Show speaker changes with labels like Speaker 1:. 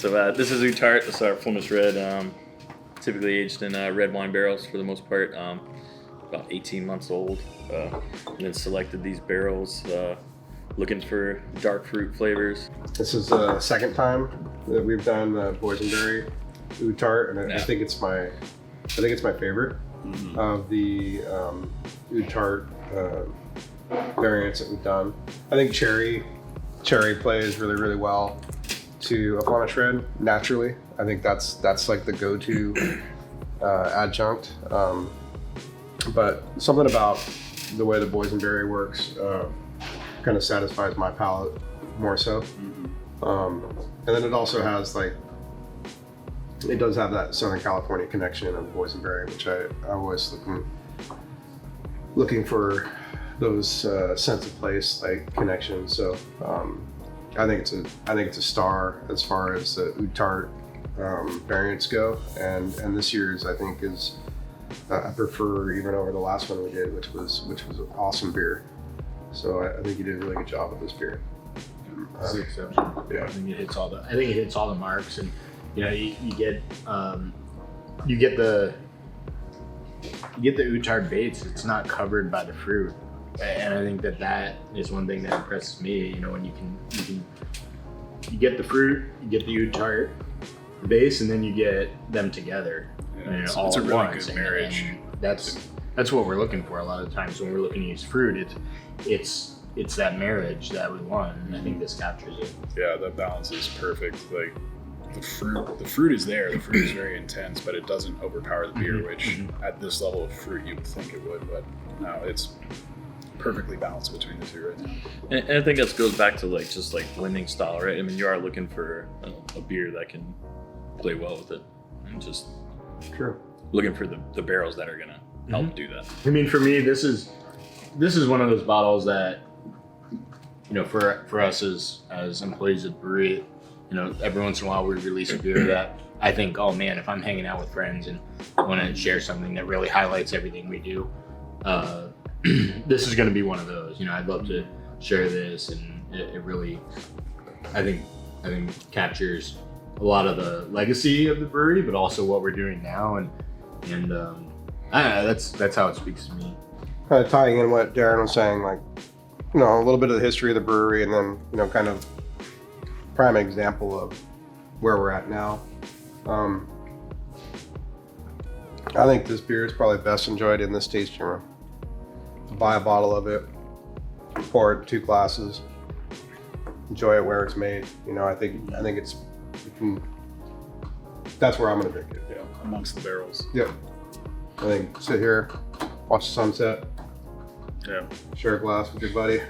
Speaker 1: So this is Oude Tart. This is our Flemish red, typically aged in red wine barrels for the most part, about 18 months old. And then selected these barrels looking for dark fruit flavors.
Speaker 2: This is the second time that we've done Boysenberry Oude Tart, and I think it's my favorite of the Oude Tart variants that we've done. I think cherry plays really well to a Flemish red naturally. I think that's like the go-to adjunct. But something about the way the boysenberry works kind of satisfies my palate more so. And then it also has it does have that Southern California connection of boysenberry, which I always looking for those sense of place connections. So I think it's a star as far as the Oude Tart variants go, and this year's I think is I prefer even over the last one we did, which was an awesome beer. So I think you did a really good job with this beer.
Speaker 3: It's exceptional.
Speaker 2: Yeah.
Speaker 3: I think it hits all the marks, and you get the Oude Tart base. It's not covered by the fruit, and I think that is one thing that impresses me. When you get the fruit, you get the Oude Tart base, and then you get them together.
Speaker 4: It's
Speaker 3: all
Speaker 4: a
Speaker 3: at
Speaker 4: really
Speaker 3: once.
Speaker 4: good marriage.
Speaker 3: And that's what we're looking for a lot of times when we're looking to use fruit. It's that marriage that we want, and I think this captures it.
Speaker 4: Yeah, that balance is perfect. Like the fruit is there. The fruit is very intense, but it doesn't overpower the beer, which at this level of fruit you would think it would. But no, it's perfectly balanced between the two right now.
Speaker 1: And I think that goes back to just blending style, right? I mean, you are looking for a beer that can play well with it, and just
Speaker 2: True.
Speaker 1: looking for the barrels that are gonna help do that.
Speaker 3: I mean, for me, this is one of those bottles that, for us as employees of the brewery, every once in a while we release a beer that I think, oh man, if I'm hanging out with friends and I want to share something that really highlights everything we do, this is going to be one of those. I'd love to share this, and it really, I think captures a lot of the legacy of the brewery, but also what we're doing now, and I don't know, that's how it speaks to me.
Speaker 2: Kind of tying in what Darren was saying, a little bit of the history of the brewery, and then kind of prime example of where we're at now. I think this beer is probably best enjoyed in this tasting room. Buy a bottle of it, pour it in 2 glasses, enjoy it where it's made. I think that's where I'm gonna drink it.
Speaker 4: Yeah, amongst the barrels.
Speaker 2: Yeah. I think sit here, watch the sunset,
Speaker 4: Yeah.
Speaker 2: share a glass with your buddy.